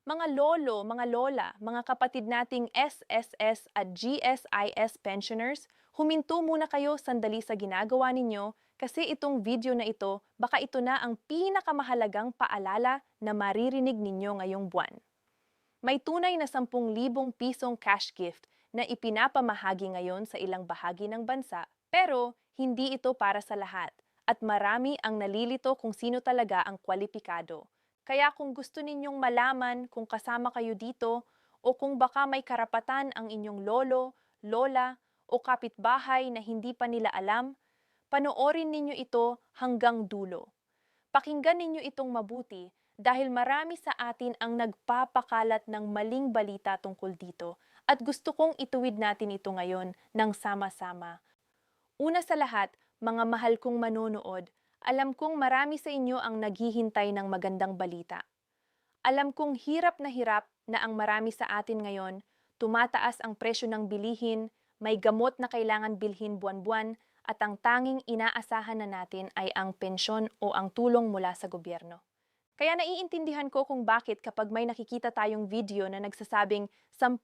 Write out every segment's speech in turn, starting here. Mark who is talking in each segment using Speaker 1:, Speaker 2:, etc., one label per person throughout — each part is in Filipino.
Speaker 1: Mga lolo, mga lola, mga kapatid nating SSS at GSIS pensioners, huminto muna kayo sandali sa ginagawa ninyo kasi itong video na ito, baka ito na ang pinakamahalagang paalala na maririnig ninyo ngayong buwan. May tunay na 10,000 pisong cash gift na ipinapamahagi ngayon sa ilang bahagi ng bansa, pero hindi ito para sa lahat at marami ang nalilito kung sino talaga ang kwalipikado. Kaya kung gusto ninyong malaman kung kasama kayo dito o kung baka may karapatan ang inyong lolo, lola o kapitbahay na hindi pa nila alam, panoorin ninyo ito hanggang dulo. Pakinggan ninyo itong mabuti dahil marami sa atin ang nagpapakalat ng maling balita tungkol dito at gusto kong ituwid natin ito ngayon ng sama-sama. Una sa lahat, mga mahal kong manonood, alam kong marami sa inyo ang naghihintay ng magandang balita. Alam kong hirap na ang marami sa atin ngayon, tumataas ang presyo ng bilihin, may gamot na kailangan bilhin buwan-buwan, at ang tanging inaasahan na natin ay ang pensyon o ang tulong mula sa gobyerno. Kaya naiintindihan ko kung bakit kapag may nakikita tayong video na nagsasabing 10,000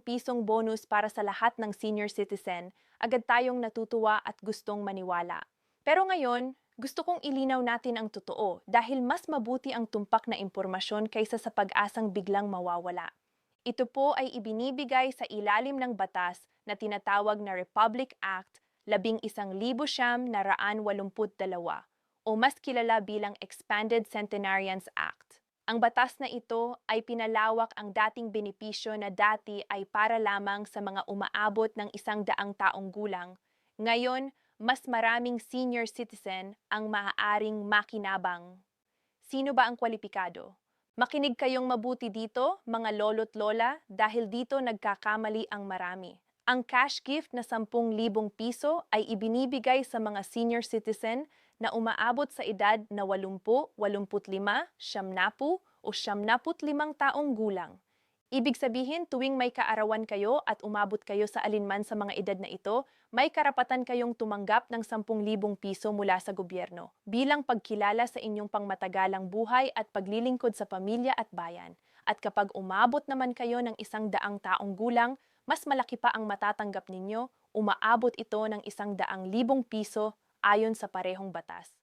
Speaker 1: pisong bonus para sa lahat ng senior citizen, agad tayong natutuwa at gustong maniwala. Pero ngayon, gusto kong ilinaw natin ang totoo dahil mas mabuti ang tumpak na impormasyon kaysa sa pag-asang biglang mawawala. Ito po ay ibinibigay sa ilalim ng batas na tinatawag na Republic Act 11,982 o mas kilala bilang Expanded Centenarians Act. Ang batas na ito ay pinalawak ang dating benepisyo na dati ay para lamang sa mga umaabot ng 100 taong gulang. Ngayon, mas maraming senior citizen ang maaaring makinabang. Sino ba ang kwalipikado? Makinig kayong mabuti dito, mga lolo't lola, dahil dito nagkakamali ang marami. Ang cash gift na 10,000 piso ay ibinibigay sa mga senior citizen na umaabot sa edad na 80, 85, 70 o 75 taong gulang. Ibig sabihin, tuwing may kaarawan kayo at umabot kayo sa alinman sa mga edad na ito, may karapatan kayong tumanggap ng 10,000 piso mula sa gobyerno bilang pagkilala sa inyong pangmatagalang buhay at paglilingkod sa pamilya at bayan. At kapag umabot naman kayo ng 100 taong gulang, mas malaki pa ang matatanggap ninyo, umaabot ito ng 100,000 piso ayon sa parehong batas.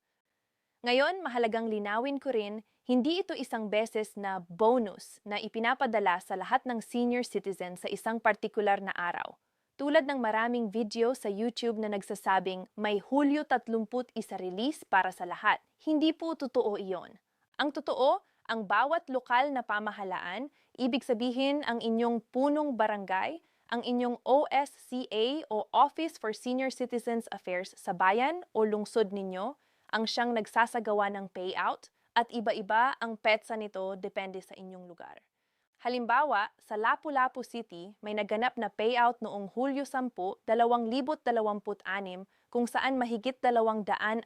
Speaker 1: Ngayon, mahalagang linawin ko rin, hindi ito isang beses na bonus na ipinapadala sa lahat ng senior citizen sa isang partikular na araw. Tulad ng maraming video sa YouTube na nagsasabing may Hulyo 31 release para sa lahat. Hindi po totoo iyon. Ang totoo, ang bawat lokal na pamahalaan, ibig sabihin ang inyong punong barangay, ang inyong OSCA o Office for Senior Citizens Affairs sa bayan o lungsod ninyo, ang siyang nagsasagawa ng payout at iba-iba ang petsa nito depende sa inyong lugar. Halimbawa, sa Lapu-Lapu City, may naganap na payout noong Hulyo 10, 2026 kung saan mahigit 270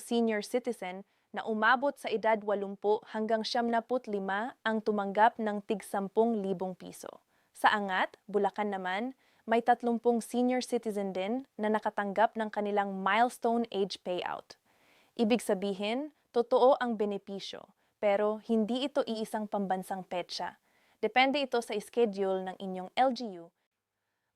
Speaker 1: senior citizen na umabot sa edad 80 hanggang 75 ang tumanggap ng tig 10,000 piso. Sa Angat, Bulacan naman, may 30 senior citizen din na nakatanggap ng kanilang milestone age payout. Ibig sabihin, totoo ang benepisyo, pero hindi ito iisang pambansang petsa. Depende ito sa schedule ng inyong LGU.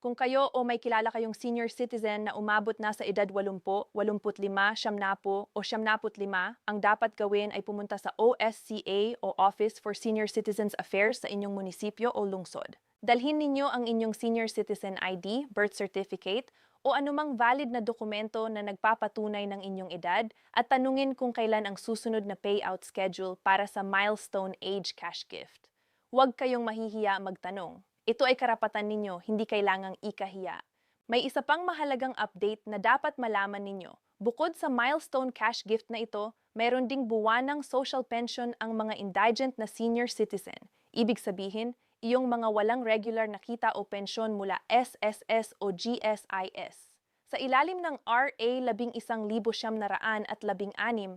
Speaker 1: Kung kayo o may kilala kayong senior citizen na umabot na sa edad 80, 85, 70 o 75, ang dapat gawin ay pumunta sa OSCA o Office for Senior Citizens Affairs sa inyong munisipyo o lungsod. Dalhin ninyo ang inyong senior citizen ID, birth certificate, o anumang valid na dokumento na nagpapatunay ng inyong edad at tanungin kung kailan ang susunod na payout schedule para sa milestone age cash gift. Huwag kayong mahihiya magtanong. Ito ay karapatan ninyo, hindi kailangang ikahiya. May isa pang mahalagang update na dapat malaman ninyo. Bukod sa milestone cash gift na ito, mayroon ding buwanang social pension ang mga indigent na senior citizen. Ibig sabihin, iyong mga walang regular na kita o pensyon mula SSS o GSIS. Sa ilalim ng RA 11,916,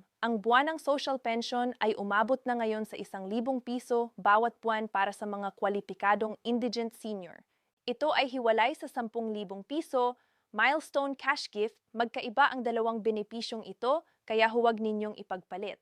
Speaker 1: ang buwanang social pension ay umabot na ngayon sa 1,000 piso bawat buwan para sa mga kwalipikadong indigent senior. Ito ay hiwalay sa 10,000 piso, milestone cash gift, magkaiba ang dalawang benepisyong ito kaya huwag ninyong ipagpalit.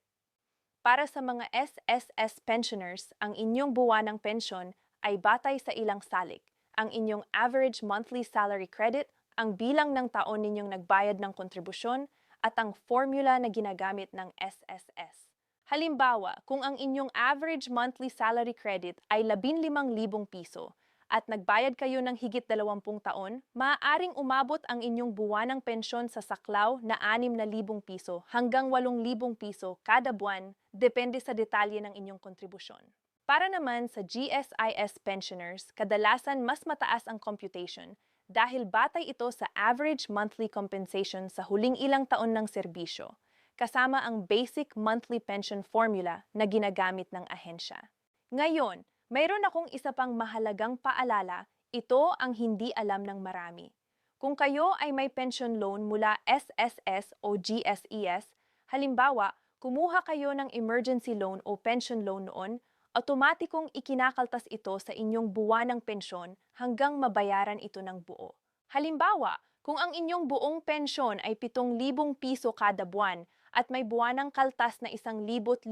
Speaker 1: Para sa mga SSS pensioners, ang inyong buwanang pensyon ay batay sa ilang salik. Ang inyong average monthly salary credit, ang bilang ng taon ninyong nagbayad ng kontribusyon, at ang formula na ginagamit ng SSS. Halimbawa, kung ang inyong average monthly salary credit ay 15,000 piso at nagbayad kayo ng higit 20 taon, maaaring umabot ang inyong buwanang pensyon sa saklaw na 6,000 piso hanggang 8,000 piso kada buwan, depende sa detalye ng inyong kontribusyon. Para naman sa GSIS pensioners, kadalasan mas mataas ang computation dahil batay ito sa average monthly compensation sa huling ilang taon ng serbisyo, kasama ang basic monthly pension formula na ginagamit ng ahensya. Ngayon, mayroon akong isa pang mahalagang paalala, ito ang hindi alam ng marami. Kung kayo ay may pension loan mula SSS o GSES, halimbawa, kumuha kayo ng emergency loan o pension loan noon, otomatikong ikinakaltas ito sa inyong buwanang pensyon hanggang mabayaran ito ng buo. Halimbawa, kung ang inyong buong pensyon ay 7,000 piso kada buwan at may buwanang kaltas na 1,500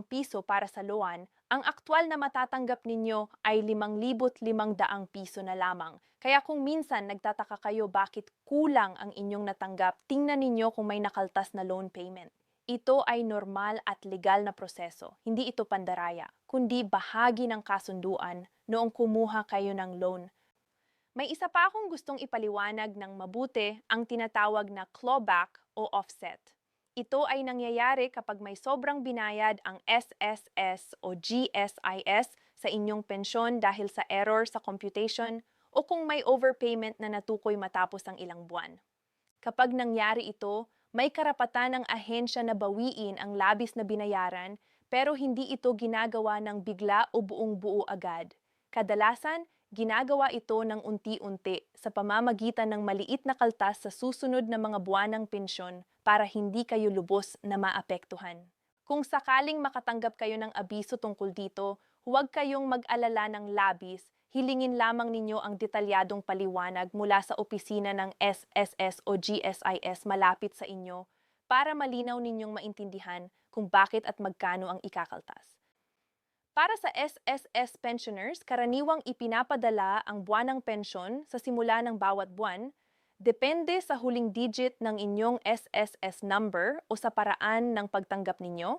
Speaker 1: piso para sa loan, ang aktwal na matatanggap ninyo ay 5,500 piso na lamang. Kaya kung minsan nagtataka kayo bakit kulang ang inyong natanggap, tingnan ninyo kung may nakaltas na loan payment. Ito ay normal at legal na proseso, hindi ito pandaraya, kundi bahagi ng kasunduan noong kumuha kayo ng loan. May isa pa akong gustong ipaliwanag ng mabuti, ang tinatawag na clawback o offset. Ito ay nangyayari kapag may sobrang binayad ang SSS o GSIS sa inyong pensyon dahil sa error sa computation o kung may overpayment na natukoy matapos ang ilang buwan. Kapag nangyari ito, may karapatan ng ahensya na bawiin ang labis na binayaran pero hindi ito ginagawa ng bigla o buong-buo agad. Kadalasan, ginagawa ito ng unti-unti sa pamamagitan ng maliit na kaltas sa susunod na mga buwan ng pensyon para hindi kayo lubos na maapektuhan. Kung sakaling makatanggap kayo ng abiso tungkol dito, huwag kayong mag-alala ng labis, hilingin lamang ninyo ang detalyadong paliwanag mula sa opisina ng SSS o GSIS malapit sa inyo para malinaw ninyong maintindihan kung bakit at magkano ang ikakaltas. Para sa SSS pensioners, karaniwang ipinapadala ang buwanang pensyon sa simula ng bawat buwan, depende sa huling digit ng inyong SSS number o sa paraan ng pagtanggap ninyo,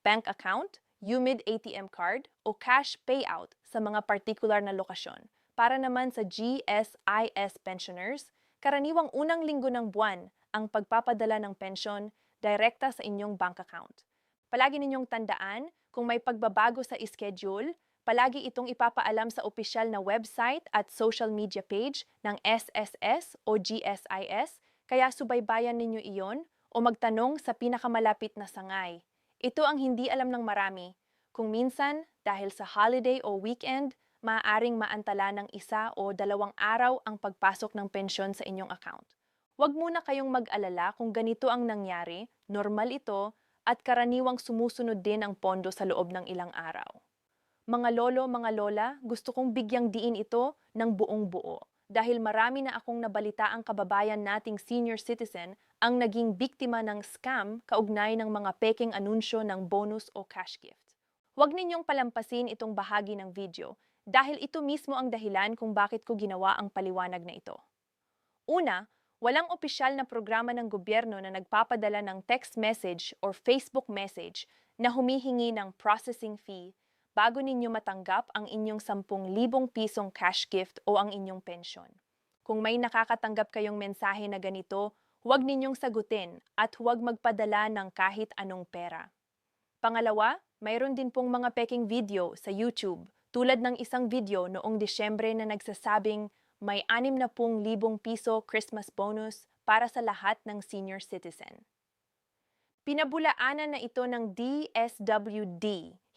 Speaker 1: bank account, UMID ATM card o cash payout sa mga particular na lokasyon. Para naman sa GSIS pensioners, karaniwang unang linggo ng buwan ang pagpapadala ng pensyon direkta sa inyong bank account. Palagi ninyong tandaan, kung may pagbabago sa schedule, palagi itong ipapaalam sa opisyal na website at social media page ng SSS o GSIS, kaya subaybayan ninyo iyon o magtanong sa pinakamalapit na sangay. Ito ang hindi alam ng marami. Kung minsan, dahil sa holiday o weekend, maaaring maantala ng 1 o 2 araw ang pagpasok ng pensyon sa inyong account. Huwag muna kayong mag-alala kung ganito ang nangyari, normal ito, at karaniwang sumusunod din ang pondo sa loob ng ilang araw. Mga lolo, mga lola, gusto kong bigyang diin ito ng buong buo dahil marami na akong nabalita ang kababayan nating senior citizen ang naging biktima ng scam kaugnay ng mga peking anunsyo ng bonus o cash gift. Huwag ninyong palampasin itong bahagi ng video dahil ito mismo ang dahilan kung bakit ko ginawa ang paliwanag na ito. Una, walang opisyal na programa ng gobyerno na nagpapadala ng text message or Facebook message na humihingi ng processing fee bago ninyo matanggap ang inyong 10,000 pisong cash gift o ang inyong pensyon. Kung may nakakatanggap kayong mensahe na ganito, huwag ninyong sagutin at huwag magpadala ng kahit anong pera. Pangalawa, mayroon din pong mga peking video sa YouTube tulad ng isang video noong Disyembre na nagsasabing may 60,000 piso Christmas bonus para sa lahat ng senior citizen. Pinabulaanan na ito ng DSWD.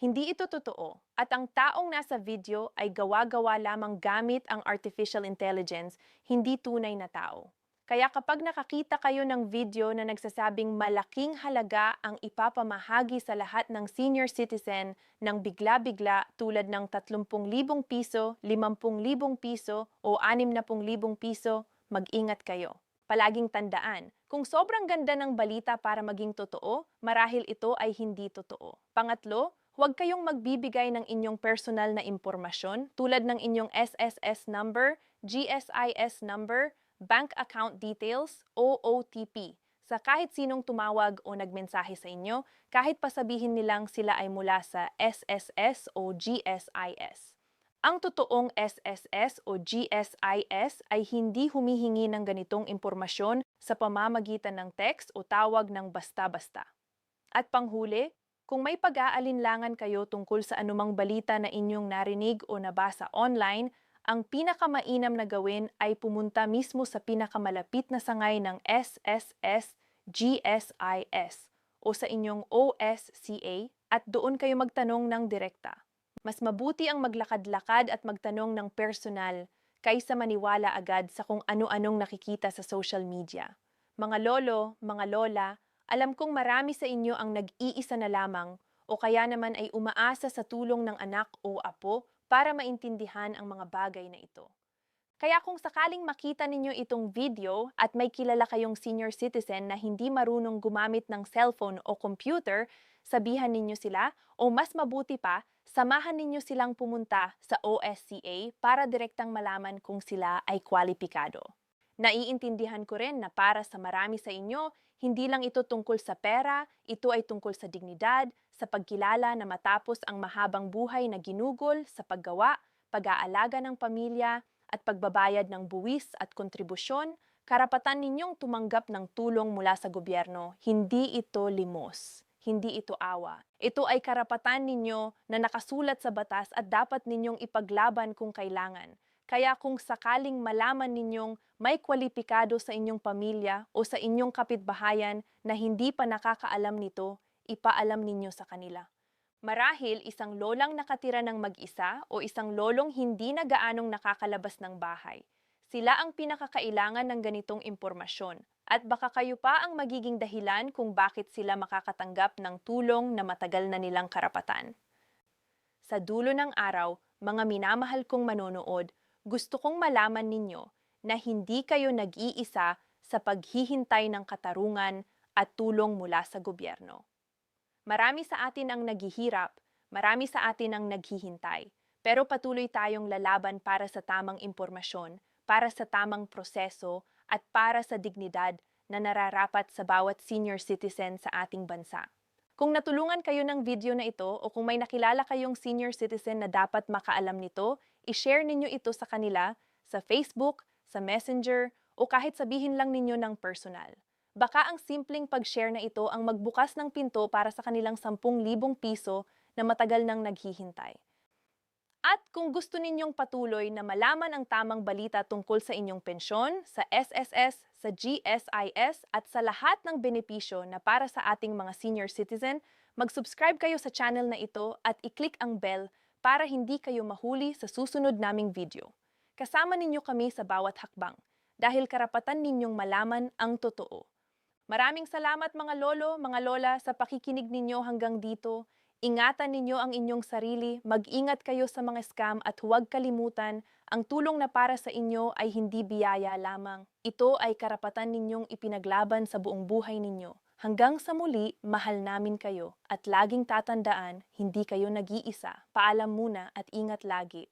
Speaker 1: Hindi ito totoo at ang taong nasa video ay gawa-gawa lamang gamit ang artificial intelligence, hindi tunay na tao. Kaya kapag nakakita kayo ng video na nagsasabing malaking halaga ang ipapamahagi sa lahat ng senior citizen ng bigla-bigla tulad ng 30,000 piso, 50,000 piso o 60,000 piso, mag-ingat kayo. Palaging tandaan, kung sobrang ganda ng balita para maging totoo, marahil ito ay hindi totoo. Pangatlo, huwag kayong magbibigay ng inyong personal na impormasyon tulad ng inyong SSS number, GSIS number, bank account details o OTP sa kahit sinong tumawag o nagmensahe sa inyo, kahit pa sabihin nilang sila ay mula sa SSS o GSIS. Ang totoong SSS o GSIS ay hindi humihingi ng ganitong impormasyon sa pamamagitan ng text o tawag ng basta-basta. At panghuli, kung may pag-aalinlangan kayo tungkol sa anumang balita na inyong narinig o nabasa online, ang pinakamainam na gawin ay pumunta mismo sa pinakamalapit na sangay ng SSS GSIS o sa inyong OSCA at doon kayo magtanong ng direkta. Mas mabuti ang maglakad-lakad at magtanong ng personal kaysa maniwala agad sa kung ano-anong nakikita sa social media. Mga lolo, mga lola, alam kong marami sa inyo ang nag-iisa na lamang o kaya naman ay umaasa sa tulong ng anak o apo para maintindihan ang mga bagay na ito. Kaya kung sakaling makita ninyo itong video at may kilala kayong senior citizen na hindi marunong gumamit ng cellphone o computer, sabihan ninyo sila o mas mabuti pa, samahan ninyo silang pumunta sa OSCA para direktang malaman kung sila ay kwalipikado. Naiintindihan ko rin na para sa marami sa inyo, hindi lang ito tungkol sa pera, ito ay tungkol sa dignidad, sa pagkilala na matapos ang mahabang buhay na ginugol sa paggawa, pag-aalaga ng pamilya, at pagbabayad ng buwis at kontribusyon, karapatan ninyong tumanggap ng tulong mula sa gobyerno. Hindi ito limos, hindi ito awa. Ito ay karapatan ninyo na nakasulat sa batas at dapat ninyong ipaglaban kung kailangan. Kaya kung sakaling malaman ninyong may kwalipikado sa inyong pamilya o sa inyong kapitbahayan na hindi pa nakakaalam nito, ipaalam ninyo sa kanila. Marahil isang lolang nakatira ng mag-isa o isang lolong hindi na gaanong nakakalabas ng bahay. Sila ang pinakakailangan ng ganitong impormasyon at baka kayo pa ang magiging dahilan kung bakit sila makakatanggap ng tulong na matagal na nilang karapatan. Sa dulo ng araw, mga minamahal kong manonood, gusto kong malaman ninyo na hindi kayo nag-iisa sa paghihintay ng katarungan at tulong mula sa gobyerno. Marami sa atin ang naghihirap, marami sa atin ang naghihintay, pero patuloy tayong lalaban para sa tamang impormasyon, para sa tamang proseso, at para sa dignidad na nararapat sa bawat senior citizen sa ating bansa. Kung natulungan kayo ng video na ito o kung may nakilala kayong senior citizen na dapat makaalam nito, i-share ninyo ito sa kanila sa Facebook, sa Messenger, o kahit sabihin lang ninyo ng personal. Baka ang simpleng pag-share na ito ang magbukas ng pinto para sa kanilang 10,000 piso na matagal nang naghihintay. At kung gusto ninyong patuloy na malaman ang tamang balita tungkol sa inyong pensyon, sa SSS, sa GSIS at sa lahat ng benepisyo na para sa ating mga senior citizen, mag-subscribe kayo sa channel na ito at i-click ang bell para hindi kayo mahuli sa susunod naming video. Kasama ninyo kami sa bawat hakbang dahil karapatan ninyong malaman ang totoo. Maraming salamat mga lolo, mga lola sa pakikinig ninyo hanggang dito. Ingatan ninyo ang inyong sarili, mag-ingat kayo sa mga scam at huwag kalimutan, ang tulong na para sa inyo ay hindi biyaya lamang. Ito ay karapatan ninyong ipinaglaban sa buong buhay ninyo. Hanggang sa muli, mahal namin kayo at laging tatandaan, hindi kayo nag-iisa. Paalam muna at ingat lagi.